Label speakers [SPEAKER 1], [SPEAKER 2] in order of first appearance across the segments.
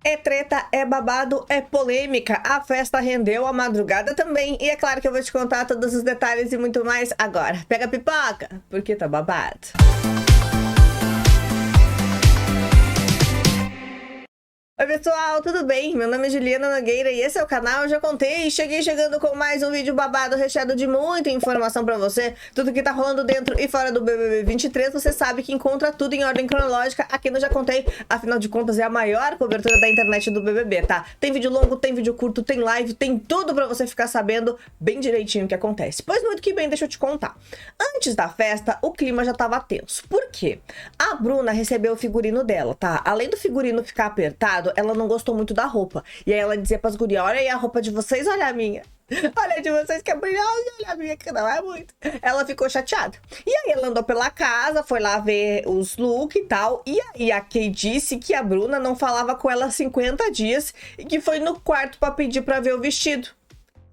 [SPEAKER 1] É treta, é babado, é polêmica. A festa rendeu, a madrugada também. E é claro que eu vou te contar todos os detalhes e muito mais agora. Pega a pipoca, porque tá babado. Oi pessoal, tudo bem? Meu nome é Juliana Nogueira e esse é o canal Eu Já Contei. Cheguei chegando com mais um vídeo babado recheado de muita informação pra você. Tudo que tá rolando dentro e fora do BBB 23, você sabe que encontra tudo em ordem cronológica aqui no Já Contei. Afinal de contas, é a maior cobertura da internet do BBB, tá? Tem vídeo longo, tem vídeo curto, tem live, tem tudo pra você ficar sabendo bem direitinho o que acontece. Pois muito que bem, deixa eu te contar. Antes da festa, o clima já tava tenso. Por quê? A Bruna recebeu o figurino dela, tá? Além do figurino ficar apertado, ela não gostou muito da roupa. E aí ela dizia pras gurias, olha aí a roupa de vocês, olha a minha. Olha a de vocês que é brilhosa, olha a minha que não é muito. Ela ficou chateada. E aí ela andou pela casa, foi lá ver os looks e tal. E aí a Kay disse que a Bruna não falava com ela há 50 dias e que foi no quarto pra pedir pra ver o vestido.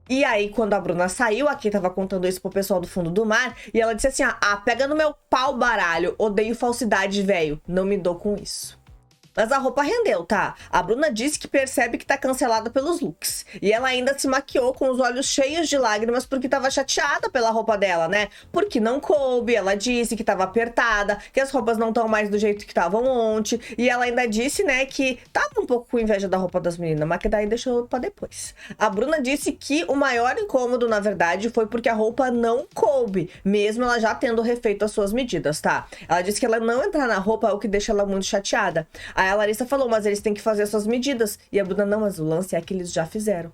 [SPEAKER 1] E aí, quando a Bruna saiu, a Kay tava contando isso pro pessoal do fundo do mar, e ela disse assim, pega no meu pau, baralho, odeio falsidade, velho, não me dou com isso. Mas a roupa rendeu, tá? A Bruna disse que percebe que tá cancelada pelos looks. E ela ainda se maquiou com os olhos cheios de lágrimas porque tava chateada pela roupa dela, né? Porque não coube, ela disse que tava apertada, que as roupas não estão mais do jeito que estavam ontem. E ela ainda disse, né, que tava um pouco com inveja da roupa das meninas, mas que daí deixou pra depois. A Bruna disse que o maior incômodo, na verdade, foi porque a roupa não coube, mesmo ela já tendo refeito as suas medidas, tá? Ela disse que ela não entrar na roupa é o que deixa ela muito chateada. Aí a Larissa falou, mas eles têm que fazer as suas medidas. E a Bruna, não, mas o lance é que eles já fizeram.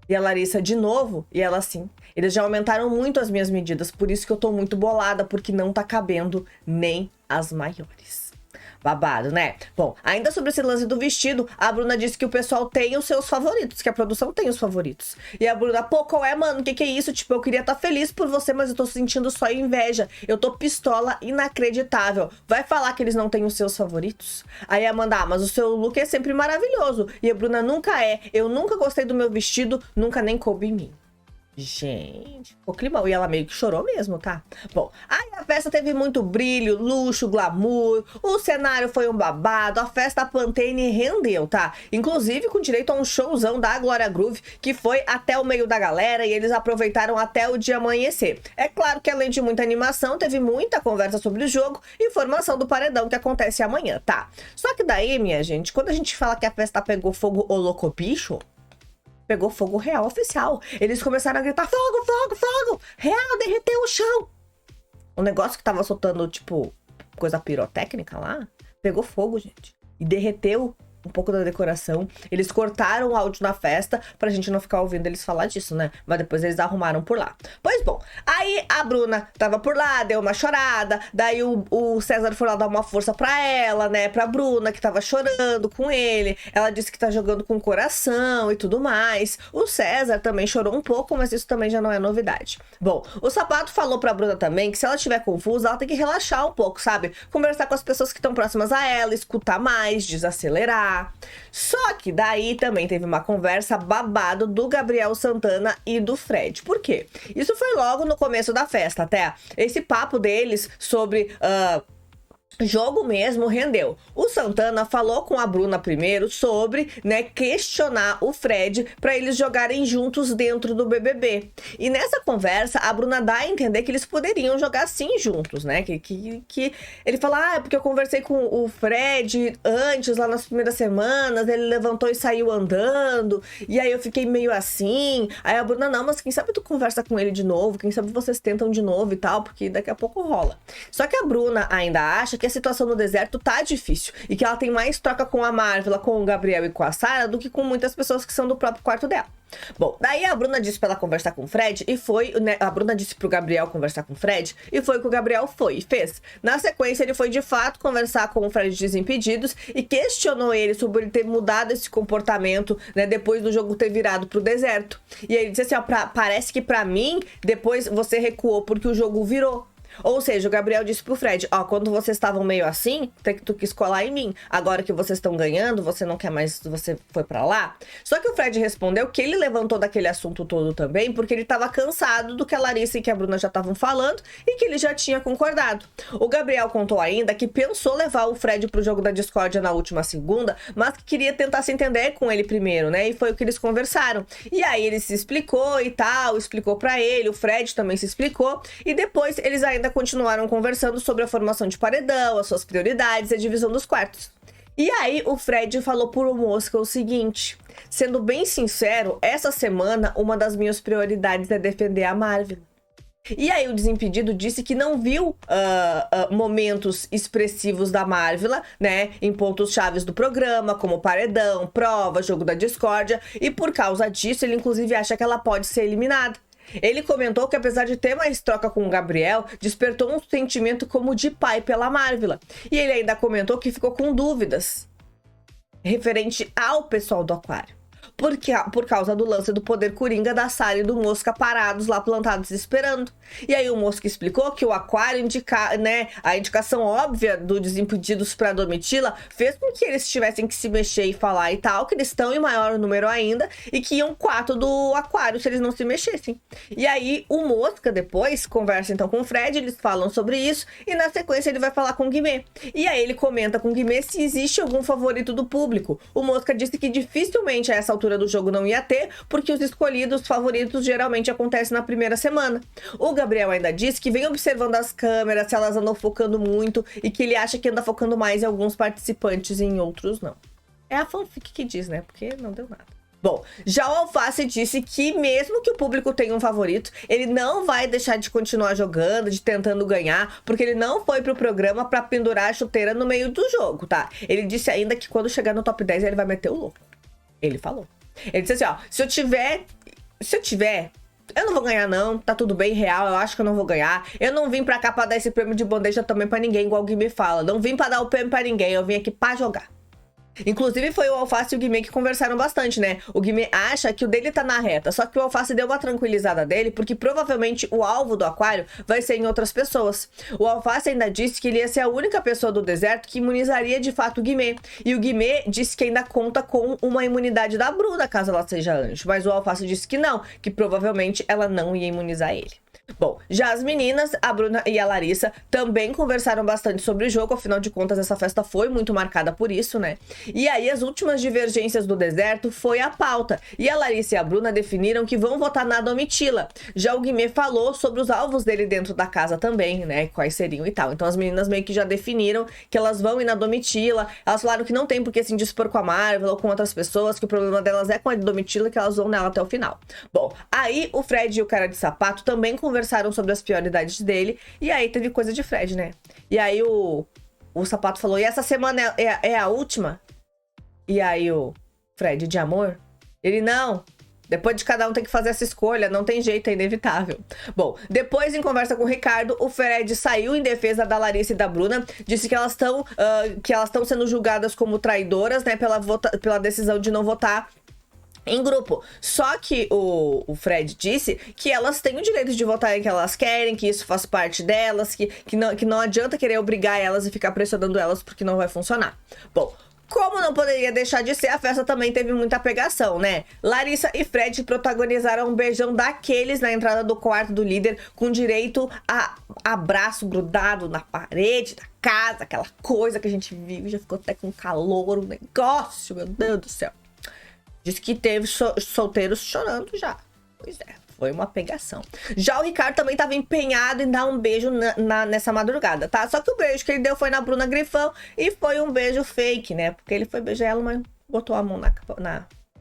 [SPEAKER 1] E a Larissa, de novo, e ela assim, eles já aumentaram muito as minhas medidas, por isso que eu tô muito bolada, porque não tá cabendo nem as maiores. Babado, né? Bom, ainda sobre esse lance do vestido, a Bruna disse que o pessoal tem os seus favoritos, que a produção tem os favoritos. E a Bruna, pô, qual é, mano? O que é isso? Tipo, eu queria estar feliz por você, mas eu tô sentindo só inveja. Eu tô pistola inacreditável. Vai falar que eles não têm os seus favoritos? Aí a Amanda, mas o seu look é sempre maravilhoso. E a Bruna, nunca é. Eu nunca gostei do meu vestido, nunca nem coube em mim. Gente, o climão. E ela meio que chorou mesmo, tá? Bom, aí a festa teve muito brilho, luxo, glamour, o cenário foi um babado, a festa Pantene rendeu, tá? Inclusive com direito a um showzão da Glória Groove, que foi até o meio da galera e eles aproveitaram até o dia amanhecer. É claro que além de muita animação, teve muita conversa sobre o jogo e formação do paredão que acontece amanhã, tá? Só que daí, minha gente, quando a gente fala que a festa pegou fogo ô louco bicho, pegou fogo real oficial. Eles começaram a gritar, fogo, fogo, fogo! Real, derreteu o chão! O negócio que tava soltando, tipo, coisa pirotécnica lá, pegou fogo, gente. E derreteu um pouco da decoração. Eles cortaram o áudio na festa pra gente não ficar ouvindo eles falar disso, né? Mas depois eles arrumaram por lá. Pois bom, aí a Bruna tava por lá, deu uma chorada. Daí o César foi lá dar uma força pra ela, né? Pra Bruna, que tava chorando com ele. Ela disse que tá jogando com o coração e tudo mais. O César também chorou um pouco, mas isso também já não é novidade. Bom, o Sapato falou pra Bruna também que se ela estiver confusa, ela tem que relaxar um pouco, sabe? Conversar com as pessoas que estão próximas a ela, escutar mais, desacelerar. Só que daí também teve uma conversa babado do Gabriel Santana e do Fred. Por quê? Isso foi logo no começo da festa, até. Esse papo deles sobre jogo mesmo rendeu. O Santana falou com a Bruna primeiro sobre, né, questionar o Fred para eles jogarem juntos dentro do BBB. E nessa conversa, a Bruna dá a entender que eles poderiam jogar sim juntos, né? Que ele fala, é porque eu conversei com o Fred antes, lá nas primeiras semanas, ele levantou e saiu andando, e aí eu fiquei meio assim. Aí a Bruna, não, mas quem sabe tu conversa com ele de novo, quem sabe vocês tentam de novo e tal, porque daqui a pouco rola. Só que a Bruna ainda acha que a situação no deserto tá difícil e que ela tem mais troca com a Marvel, com o Gabriel e com a Sarah do que com muitas pessoas que são do próprio quarto dela. Bom, daí a Bruna disse pra ela conversar com o Fred e foi, né, a Bruna disse pro Gabriel conversar com o Fred e foi o que o Gabriel foi e fez. Na sequência, ele foi de fato conversar com o Fred Desimpedidos e questionou ele sobre ele ter mudado esse comportamento, né, depois do jogo ter virado pro deserto. E ele disse assim, parece que pra mim, depois você recuou porque o jogo virou. Ou seja, o Gabriel disse pro Fred, ó, quando vocês estavam meio assim, tu quis colar em mim. Agora que vocês estão ganhando, você não quer mais, você foi pra lá. Só que o Fred respondeu que ele levantou daquele assunto todo também, porque ele tava cansado do que a Larissa e que a Bruna já estavam falando e que ele já tinha concordado. O Gabriel contou ainda que pensou levar o Fred pro jogo da discórdia na última segunda, mas que queria tentar se entender com ele primeiro, né? E foi o que eles conversaram. E aí ele se explicou e tal, explicou pra ele, o Fred também se explicou, e depois eles ainda continuaram conversando sobre a formação de paredão, as suas prioridades e a divisão dos quartos. E aí o Fred falou pro Mosca o seguinte: sendo bem sincero, essa semana uma das minhas prioridades é defender a Marvel. E aí o Desimpedido disse que não viu momentos expressivos da Marvila, né, em pontos chaves do programa, como paredão, prova, jogo da discórdia, e por causa disso ele inclusive acha que ela pode ser eliminada. Ele comentou que apesar de ter mais troca com o Gabriel, despertou um sentimento como de pai pela Marvila. E ele ainda comentou que ficou com dúvidas referente ao pessoal do Aquário. Por causa do lance do poder coringa da Sara e do Mosca parados lá plantados esperando. E aí o Mosca explicou que o Aquário a indicação óbvia do Desimpedidos pra Domitila fez com que eles tivessem que se mexer e falar e tal, que eles estão em maior número ainda e que iam 4 do Aquário se eles não se mexessem. E aí o Mosca depois conversa então com o Fred, eles falam sobre isso e na sequência ele vai falar com o Guimê. E aí ele comenta com o Guimê se existe algum favorito do público. O Mosca disse que dificilmente a essa altura do jogo não ia ter, porque os escolhidos favoritos geralmente acontecem na primeira semana. O Gabriel ainda disse que vem observando as câmeras, se elas andam focando muito, e que ele acha que anda focando mais em alguns participantes e em outros não. É a fanfic que diz, né? Porque não deu nada. Bom, já o Alface disse que mesmo que o público tenha um favorito, ele não vai deixar de continuar jogando, de tentando ganhar, porque ele não foi pro programa pra pendurar a chuteira no meio do jogo, tá? Ele disse ainda que quando chegar no top 10 ele vai meter o louco. Ele falou. Ele disse assim, ó, se eu tiver, eu não vou ganhar não, tá tudo bem, real, eu acho que eu não vou ganhar. Eu não vim pra cá pra dar esse prêmio de bandeja também pra ninguém, igual o Guimê fala. Não vim pra dar o prêmio pra ninguém, eu vim aqui pra jogar. Inclusive foi o Alface e o Guimê que conversaram bastante, né? O Guimê acha que o dele tá na reta, só que o Alface deu uma tranquilizada dele, porque provavelmente o alvo do Aquário vai ser em outras pessoas. O Alface ainda disse que ele ia ser a única pessoa do deserto que imunizaria de fato o Guimê. E o Guimê disse que ainda conta com uma imunidade da Bruna, caso ela seja anjo. Mas o Alface disse que não, que provavelmente ela não ia imunizar ele. Bom, já as meninas, a Bruna e a Larissa, também conversaram bastante sobre o jogo, afinal de contas essa festa foi muito marcada por isso, né? E aí as últimas divergências do deserto foi a pauta, e a Larissa e a Bruna definiram que vão votar na Domitila. Já o Guimê falou sobre os alvos dele dentro da casa também, né? Quais seriam e tal. Então as meninas meio que já definiram que elas vão ir na Domitila. Elas falaram que não tem por que se indispor com a Marvel ou com outras pessoas, que o problema delas é com a Domitila, que elas vão nela até o final. Bom, aí o Fred e o Cara de Sapato também conversaram sobre as prioridades dele, e aí teve coisa de Fred, né? E aí o Sapato falou, e essa semana é a última? E aí o Fred, de amor? Ele, não, depois de cada um tem que fazer essa escolha, não tem jeito, é inevitável. Bom, depois em conversa com o Ricardo, o Fred saiu em defesa da Larissa e da Bruna, disse que elas estão sendo julgadas como traidoras, né, pela decisão de não votar em grupo. Só que o Fred disse que elas têm o direito de votar em que elas querem, que isso faz parte delas, que não adianta querer obrigar elas e ficar pressionando elas porque não vai funcionar. Bom, como não poderia deixar de ser, a festa também teve muita pegação, né? Larissa e Fred protagonizaram um beijão daqueles na entrada do quarto do líder, com direito a abraço grudado na parede da casa, aquela coisa que a gente viu, já ficou até com calor, um negócio, meu Deus do céu. Diz que teve solteiros chorando já. Pois é, foi uma pegação. Já o Ricardo também estava empenhado em dar um beijo nessa madrugada, tá? Só que o beijo que ele deu foi na Bruna Grifão e foi um beijo fake, né? Porque ele foi beijar ela, mas botou a mão na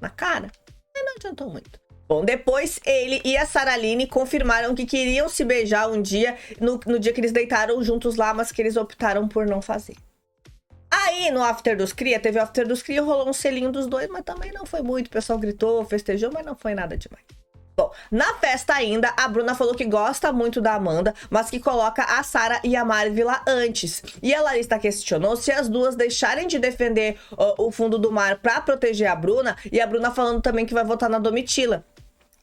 [SPEAKER 1] cara. E não adiantou muito. Bom, depois ele e a Saraline confirmaram que queriam se beijar um dia, no dia que eles deitaram juntos lá, mas que eles optaram por não fazer. Aí, no After dos Cria, teve o After dos Cria, rolou um selinho dos dois, mas também não foi muito. O pessoal gritou, festejou, mas não foi nada demais. Bom, na festa ainda, a Bruna falou que gosta muito da Amanda, mas que coloca a Sara e a Marvila antes. E a Larissa questionou se as duas deixarem de defender o fundo do mar pra proteger a Bruna, e a Bruna falando também que vai votar na Domitila.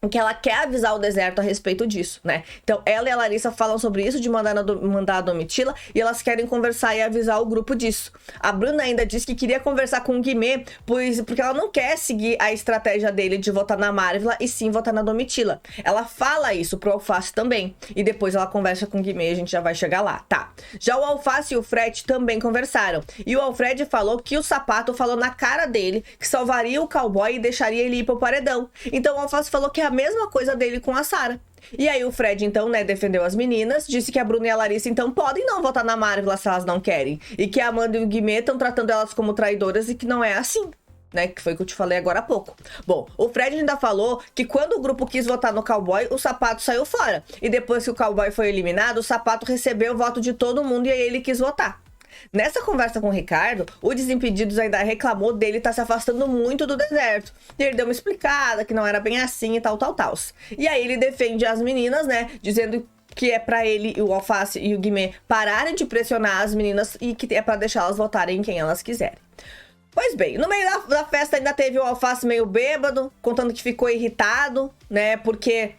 [SPEAKER 1] que ela quer avisar o deserto a respeito disso, né? Então, ela e a Larissa falam sobre isso, de mandar a Domitila, e elas querem conversar e avisar o grupo disso. A Bruna ainda disse que queria conversar com o Guimê, porque ela não quer seguir a estratégia dele de votar na Marvel e sim votar na Domitila. Ela fala isso pro Alface também, e depois ela conversa com o Guimê e a gente já vai chegar lá, tá? Já o Alface e o Fred também conversaram, e o Alfred falou que o Sapato falou na cara dele que salvaria o cowboy e deixaria ele ir pro paredão. Então o Alface falou que é a mesma coisa dele com a Sara. E aí o Fred, então, né, defendeu as meninas, disse que a Bruna e a Larissa, então, podem não votar na Marvel se elas não querem. E que a Amanda e o Guimê estão tratando elas como traidoras e que não é assim, né, que foi o que eu te falei agora há pouco. Bom, o Fred ainda falou que quando o grupo quis votar no cowboy, o Sapato saiu fora. E depois que o cowboy foi eliminado, o Sapato recebeu o voto de todo mundo e aí ele quis votar. Nessa conversa com o Ricardo, o Desimpedidos ainda reclamou dele estar se afastando muito do deserto. E ele deu uma explicada que não era bem assim e tal. E aí ele defende as meninas, né, dizendo que é pra ele, o Alface e o Guimê pararem de pressionar as meninas e que é pra deixá-las votarem em quem elas quiserem. Pois bem, no meio da festa ainda teve o Alface meio bêbado, contando que ficou irritado, né, porque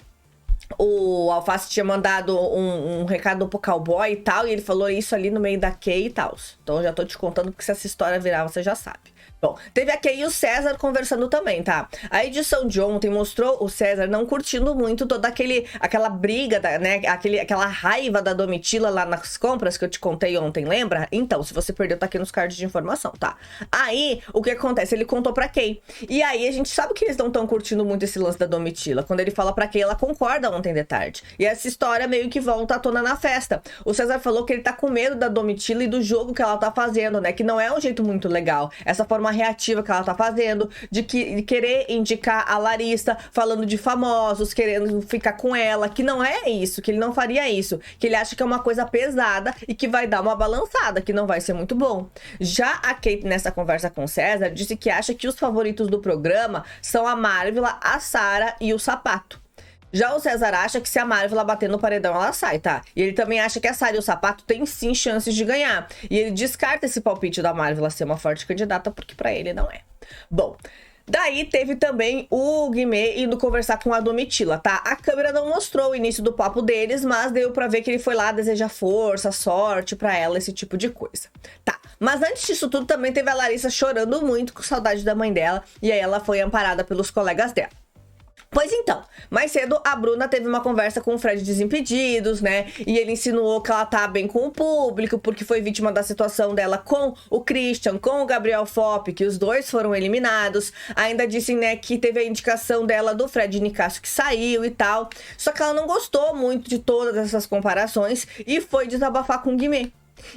[SPEAKER 1] o Alface tinha mandado um recado pro cowboy e tal, e ele falou isso ali no meio da Kay e tal. Então eu já tô te contando, porque se essa história virar, você já sabe. Bom, teve a Kay e o César conversando também, tá? A edição de ontem mostrou o César não curtindo muito toda aquela briga, né? Aquela raiva da Domitila lá nas compras que eu te contei ontem, lembra? Então, se você perdeu, tá aqui nos cards de informação, tá? Aí, o que acontece? Ele contou pra Kay. E aí, a gente sabe que eles não estão curtindo muito esse lance da Domitila. Quando ele fala pra Kay, ela concorda ontem de tarde. E essa história meio que volta à tona na festa. O César falou que ele tá com medo da Domitila e do jogo que ela tá fazendo, né? Que não é um jeito muito legal. Essa forma reativa que ela tá fazendo, de querer indicar a Larissa, falando de famosos, querendo ficar com ela, que não é isso, que ele não faria isso, que ele acha que é uma coisa pesada e que vai dar uma balançada, que não vai ser muito bom. Já a Kate, nessa conversa com o César, disse que acha que os favoritos do programa são a Marvel, a Sara e o Sapato. Já o César acha que se a Marvel bater no paredão, ela sai, tá? E ele também acha que a Sara e o Sapato têm sim chances de ganhar. E ele descarta esse palpite da Marvel ser uma forte candidata, porque pra ele não é. Bom, daí teve também o Guimê indo conversar com a Domitila, tá? A câmera não mostrou o início do papo deles, mas deu pra ver que ele foi lá desejar força, sorte pra ela, esse tipo de coisa. Tá, mas antes disso tudo também teve a Larissa chorando muito com saudade da mãe dela, e aí ela foi amparada pelos colegas dela. Pois então, mais cedo a Bruna teve uma conversa com o Fred Desimpedidos, né? E ele insinuou que ela tá bem com o público, porque foi vítima da situação dela com o Christian, com o Gabriel Fopp, que os dois foram eliminados. Ainda disse, né, que teve a indicação dela do Fred Nicásio que saiu e tal. Só que ela não gostou muito de todas essas comparações e foi desabafar com o Guimê.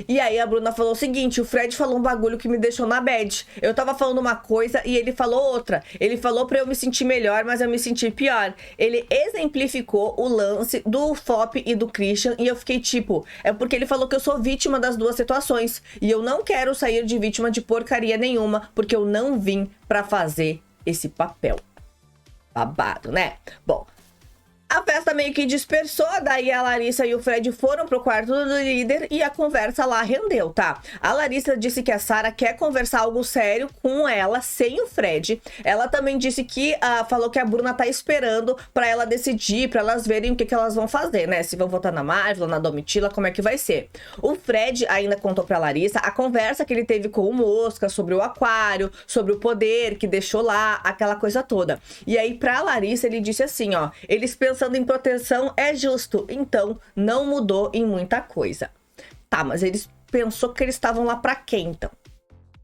[SPEAKER 1] E aí a Bruna falou o seguinte: o Fred falou um bagulho que me deixou na bad. Eu tava falando uma coisa e ele falou outra. Ele falou pra eu me sentir melhor, mas eu me senti pior. Ele exemplificou o lance do Fopp e do Christian e eu fiquei tipo, é porque ele falou que eu sou vítima das duas situações. E eu não quero sair de vítima de porcaria nenhuma, porque eu não vim pra fazer esse papel. Babado, né? Bom, a festa meio que dispersou, daí a Larissa e o Fred foram pro quarto do líder e a conversa lá rendeu, tá? A Larissa disse que a Sara quer conversar algo sério com ela, sem o Fred. Ela também disse que, falou que a Bruna tá esperando pra ela decidir, pra elas verem o que elas vão fazer, né? Se vão votar na Marvel, na Domitila, como é que vai ser. O Fred ainda contou pra Larissa a conversa que ele teve com o Mosca sobre o aquário, sobre o poder que deixou lá, aquela coisa toda. E aí pra Larissa ele disse assim, ó, eles pensando em proteção é justo, então não mudou em muita coisa. Tá, mas eles pensou que eles estavam lá pra quê, então?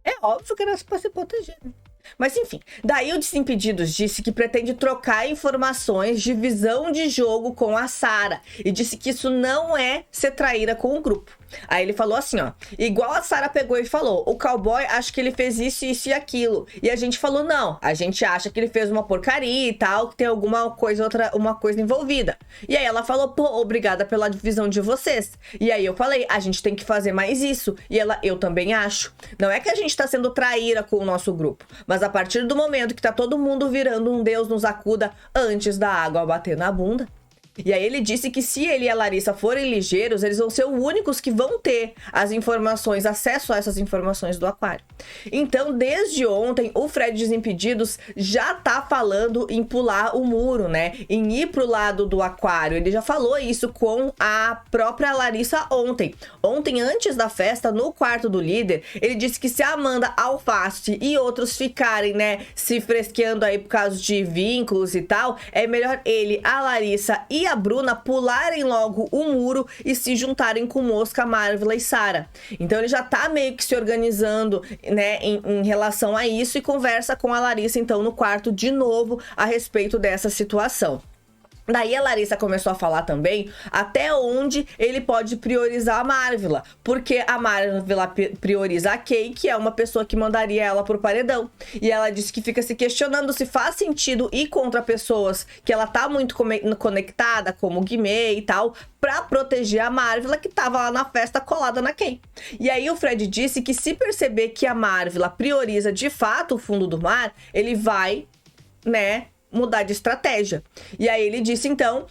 [SPEAKER 1] É óbvio que era pra se proteger, né? Mas enfim, daí o Desimpedidos disse que pretende trocar informações de visão de jogo com a Sara e disse que isso não é ser traíra com o grupo. Aí ele falou assim, ó, igual a Sara pegou e falou, o cowboy acha que ele fez isso, isso e aquilo. E a gente falou, não, a gente acha que ele fez uma porcaria e tal, que tem alguma coisa, uma coisa envolvida. E aí ela falou, pô, obrigada pela visão de vocês. E aí eu falei, a gente tem que fazer mais isso. E ela, eu também acho. Não é que a gente tá sendo traíra com o nosso grupo, mas a partir do momento que tá todo mundo virando um Deus nos acuda antes da água bater na bunda. E aí ele disse que se ele e a Larissa forem ligeiros, eles vão ser os únicos que vão ter as informações, acesso a essas informações do aquário. Então, desde ontem, o Fred Desimpedidos já tá falando em pular o muro, né? Em ir pro lado do aquário. Ele já falou isso com a própria Larissa ontem. Ontem, antes da festa, no quarto do líder, ele disse que se a Amanda Alface e outros ficarem, né, se fresqueando aí por causa de vínculos e tal, é melhor ele, a Larissa e a Bruna pularem logo o muro e se juntarem com Mosca, Marvel e Sara. Então ele já tá meio que se organizando, né, em relação a isso e conversa com a Larissa então no quarto de novo a respeito dessa situação. Daí a Larissa começou a falar também até onde ele pode priorizar a Marvila, porque a Marvila prioriza a Kay, que é uma pessoa que mandaria ela pro paredão. E ela disse que fica se questionando se faz sentido ir contra pessoas que ela tá muito conectada, como o Guimê e tal, pra proteger a Marvila, que tava lá na festa colada na Kay. E aí o Fred disse que se perceber que a Marvila prioriza de fato o fundo do mar, ele vai, né, mudar de estratégia. E aí ele disse então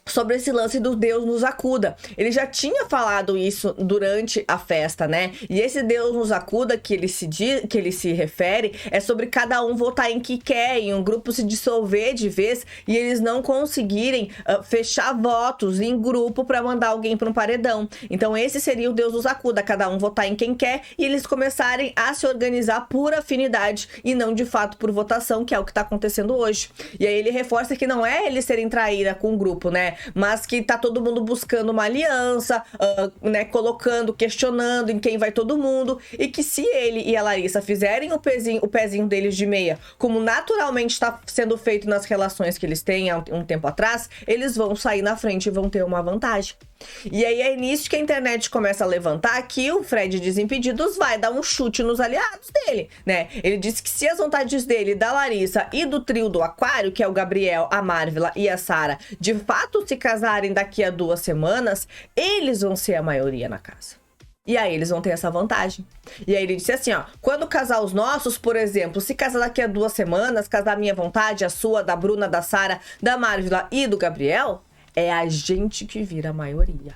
[SPEAKER 1] sobre esse lance do Deus nos acuda. Ele já tinha falado isso durante a festa, né? E esse Deus nos acuda que ele se refere é sobre cada um votar em que quer, em um grupo se dissolver de vez e eles não conseguirem fechar votos em grupo para mandar alguém para um paredão. Então esse seria o Deus nos acuda, cada um votar em quem quer e eles começarem a se organizar por afinidade e não de fato por votação, que é o que tá acontecendo hoje. E aí ele reforça que não é eles serem traíra com o grupo, né? Mas que tá todo mundo buscando uma aliança, né, colocando, questionando em quem vai todo mundo, e que se ele e a Larissa fizerem o pezinho deles de meia, como naturalmente está sendo feito nas relações que eles têm há um tempo atrás, eles vão sair na frente e vão ter uma vantagem. E aí é nisso que a internet começa a levantar que o Fred Desimpedidos vai dar um chute nos aliados dele, né? Ele disse que se as vontades dele, da Larissa e do trio do aquário, que é o Gabriel, a Marvila e a Sara, de fato se casarem daqui a 2 semanas, eles vão ser a maioria na casa. E aí eles vão ter essa vantagem. E aí ele disse assim, ó, quando casar os nossos, por exemplo, se casar daqui a 2 semanas, casar a minha vontade, a sua, da Bruna, da Sara, da Marvila e do Gabriel, é a gente que vira a maioria.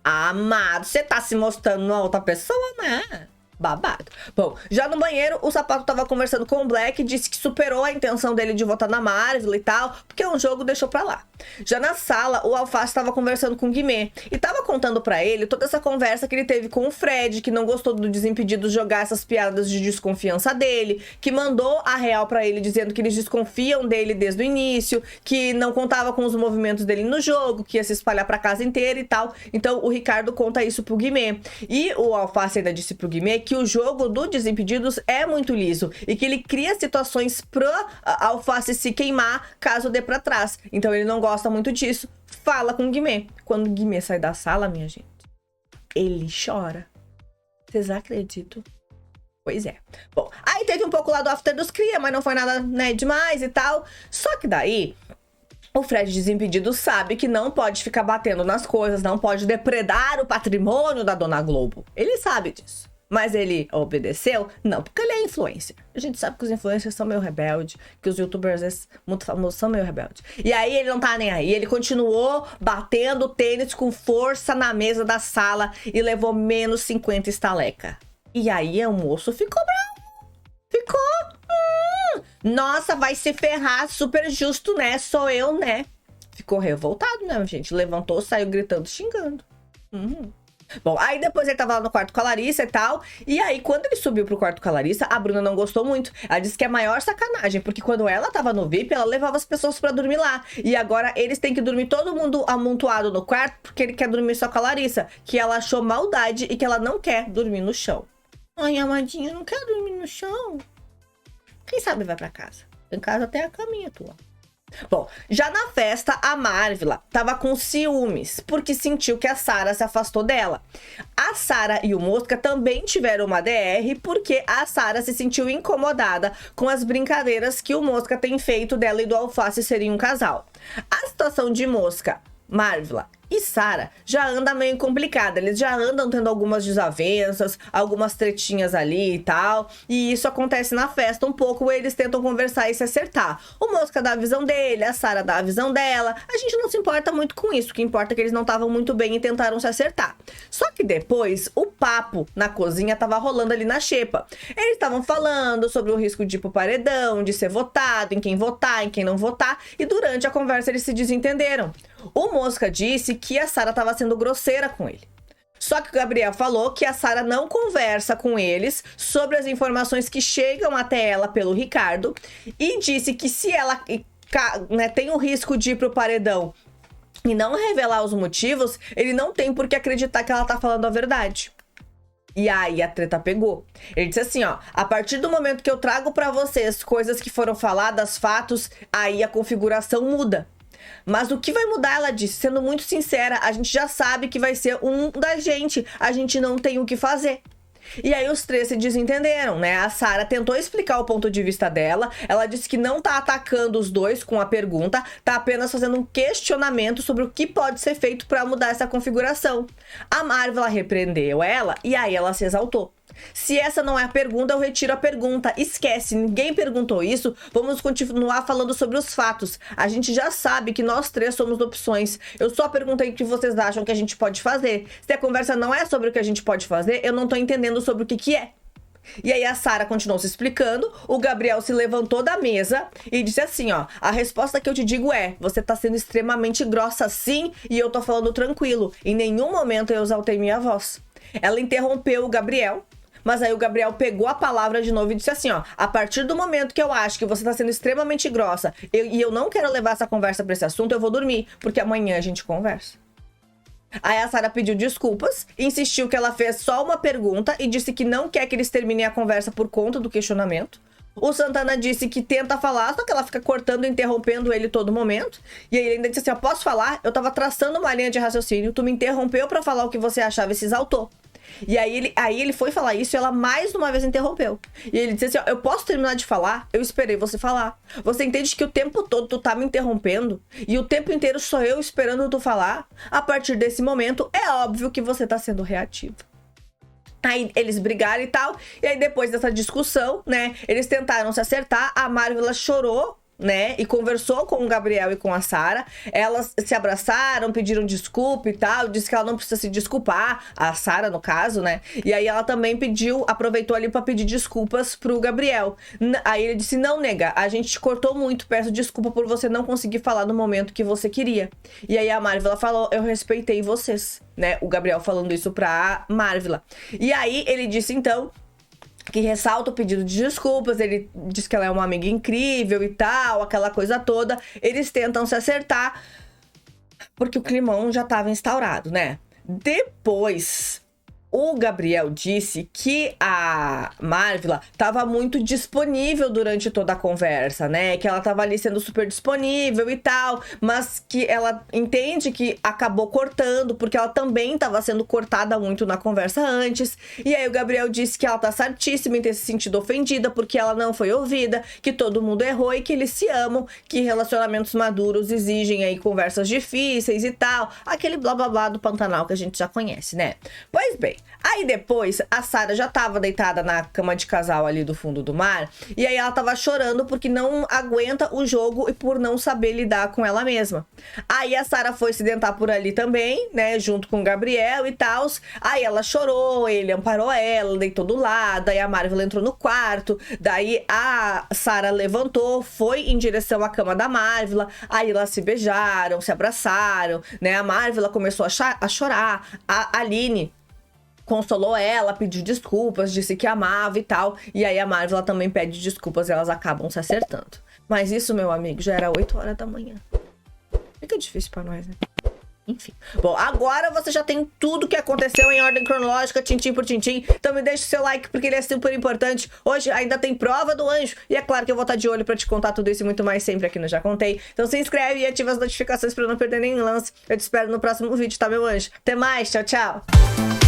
[SPEAKER 1] Amado, você tá se mostrando uma outra pessoa, né? Babado. Bom, já no banheiro, o Sapato tava conversando com o Black, disse que superou a intenção dele de votar na Marvel e tal, porque um jogo deixou pra lá. Já na sala, o Alface tava conversando com o Guimê e tava contando pra ele toda essa conversa que ele teve com o Fred, que não gostou do Desimpedidos jogar essas piadas de desconfiança dele, que mandou a real pra ele dizendo que eles desconfiam dele desde o início, que não contava com os movimentos dele no jogo, que ia se espalhar pra casa inteira e tal. Então o Ricardo conta isso pro Guimê. E o Alface ainda disse pro Guimê que o jogo do Desimpedidos é muito liso e que ele cria situações pro Alface se queimar caso dê pra trás. Então ele não gosta muito disso. Fala com o Guimê. Quando o Guimê sai da sala, minha gente, ele chora. Vocês acreditam? Pois é. Bom, aí teve um pouco lá do After dos Cria, mas não foi nada, né, demais e tal. Só que daí o Fred Desimpedido sabe que não pode ficar batendo nas coisas, não pode depredar o patrimônio da Dona Globo. Ele sabe disso. Mas ele obedeceu? Não, porque ele é influencer. A gente sabe que os influencers são meio rebeldes, que os youtubers muito famosos são meio rebeldes. E aí ele não tá nem aí. Ele continuou batendo tênis com força na mesa da sala e levou menos 50 estaleca. E aí o moço ficou bravo. Ficou. Nossa, vai se ferrar, super justo, né? Sou eu, né? Ficou revoltado, né, gente? Levantou, saiu gritando, xingando. Bom, aí depois ele tava lá no quarto com a Larissa e tal. E aí, quando ele subiu pro quarto com a Larissa, a Bruna não gostou muito. Ela disse que é a maior sacanagem, porque quando ela tava no VIP, ela levava as pessoas pra dormir lá. E agora eles têm que dormir todo mundo amontoado no quarto, porque ele quer dormir só com a Larissa. Que ela achou maldade e que ela não quer dormir no chão. Ai, amadinha, não quer dormir no chão? Quem sabe vai pra casa. Em casa tem a caminha tua. Bom, já na festa, a Marvila tava com ciúmes, porque sentiu que a Sara se afastou dela. A Sara e o Mosca também tiveram uma DR, porque a Sara se sentiu incomodada com as brincadeiras que o Mosca tem feito dela e do Alface serem um casal. A situação de Mosca, Marvila E Sara já anda meio complicada, eles já andam tendo algumas desavenças, algumas tretinhas ali e tal, e isso acontece na festa um pouco, eles tentam conversar e se acertar. O Mosca dá a visão dele, a Sara dá a visão dela, a gente não se importa muito com isso, o que importa é que eles não estavam muito bem e tentaram se acertar. Só que depois, o papo na cozinha tava rolando ali na xepa. Eles estavam falando sobre o risco de ir pro paredão, de ser votado, em quem não votar, e durante a conversa eles se desentenderam. O Mosca disse que a Sara estava sendo grosseira com ele. Só que o Gabriel falou que a Sara não conversa com eles sobre as informações que chegam até ela pelo Ricardo e disse que se ela tem o risco de ir pro paredão e não revelar os motivos, ele não tem por que acreditar que ela tá falando a verdade. E aí a treta pegou. Ele disse assim, ó, a partir do momento que eu trago pra vocês coisas que foram faladas, fatos, aí a configuração muda. Mas o que vai mudar, ela disse, sendo muito sincera, a gente já sabe que vai ser um da gente, a gente não tem o que fazer. E aí os três se desentenderam, né? A Sara tentou explicar o ponto de vista dela, ela disse que não tá atacando os dois com a pergunta, tá apenas fazendo um questionamento sobre o que pode ser feito pra mudar essa configuração. A Marvel repreendeu ela e aí ela se exaltou. Se essa não é a pergunta, eu retiro a pergunta. Esquece, ninguém perguntou isso. Vamos continuar falando sobre os fatos. A gente já sabe que nós três somos opções. Eu só perguntei o que vocês acham que a gente pode fazer. Se a conversa não é sobre o que a gente pode fazer, eu não tô entendendo sobre o que é. E aí a Sara continuou se explicando, o Gabriel se levantou da mesa e disse assim, ó, a resposta que eu te digo é, você tá sendo extremamente grossa sim e eu tô falando tranquilo. Em nenhum momento eu exaltei minha voz. Ela interrompeu o Gabriel. Mas aí o Gabriel pegou a palavra de novo e disse assim, ó, a partir do momento que eu acho que você tá sendo extremamente grossa e eu não quero levar essa conversa pra esse assunto, eu vou dormir, porque amanhã a gente conversa. Aí a Sara pediu desculpas, insistiu que ela fez só uma pergunta e disse que não quer que eles terminem a conversa por conta do questionamento. O Santana disse que tenta falar, só que ela fica cortando e interrompendo ele todo momento. E aí ele ainda disse assim, ó, posso falar? Eu tava traçando uma linha de raciocínio, tu me interrompeu pra falar o que você achava e se exaltou. E aí ele foi falar isso e ela mais uma vez interrompeu. E ele disse assim, ó, eu posso terminar de falar? Eu esperei você falar. Você entende que o tempo todo tu tá me interrompendo? E o tempo inteiro sou eu esperando tu falar? A partir desse momento, é óbvio que você tá sendo reativa. Aí eles brigaram e tal. E aí depois dessa discussão, né, eles tentaram se acertar. A Marvel chorou, né, e conversou com o Gabriel e com a Sara. Elas se abraçaram, pediram desculpa e tal, disse que ela não precisa se desculpar, a Sara no caso, né, e aí ela também aproveitou ali pra pedir desculpas pro Gabriel. Aí ele disse, não, nega, a gente te cortou muito, peço desculpa por você não conseguir falar no momento que você queria. E aí a Marvel falou, eu respeitei vocês, né, o Gabriel falando isso pra Marvel. E aí ele disse então que ressalta o pedido de desculpas, ele diz que ela é uma amiga incrível e tal, aquela coisa toda. Eles tentam se acertar, porque o climão já estava instaurado, né? Depois, o Gabriel disse que a Marvel estava muito disponível durante toda a conversa, né? Que ela estava ali sendo super disponível e tal, mas que ela entende que acabou cortando, porque ela também estava sendo cortada muito na conversa antes. E aí o Gabriel disse que ela tá certíssima em ter se sentido ofendida, porque ela não foi ouvida, que todo mundo errou e que eles se amam, que relacionamentos maduros exigem aí conversas difíceis e tal. Aquele blá blá blá do Pantanal que a gente já conhece, né? Pois bem, aí depois, a Sara já tava deitada na cama de casal ali do fundo do mar, e aí ela tava chorando porque não aguenta o jogo e por não saber lidar com ela mesma. Aí a Sara foi se deitar por ali também, né, junto com o Gabriel e tal. Aí ela chorou, ele amparou ela, deitou do lado, aí a Marvel entrou no quarto, daí a Sara levantou, foi em direção à cama da Marvel, aí elas se beijaram, se abraçaram, né, a Marvel começou a chorar, a Aline consolou ela, pediu desculpas, disse que amava e tal. E aí a Marvel também pede desculpas e elas acabam se acertando. Mas isso, meu amigo, já era 8 horas da manhã. Fica difícil pra nós, né? Enfim. Bom, agora você já tem tudo que aconteceu em ordem cronológica, tintim por tintim. Então me deixa o seu like, porque ele é super importante. Hoje ainda tem prova do anjo. E é claro que eu vou estar de olho pra te contar tudo isso e muito mais sempre aqui no Já Contei. Então se inscreve e ativa as notificações pra não perder nenhum lance. Eu te espero no próximo vídeo, tá, meu anjo? Até mais, tchau, tchau!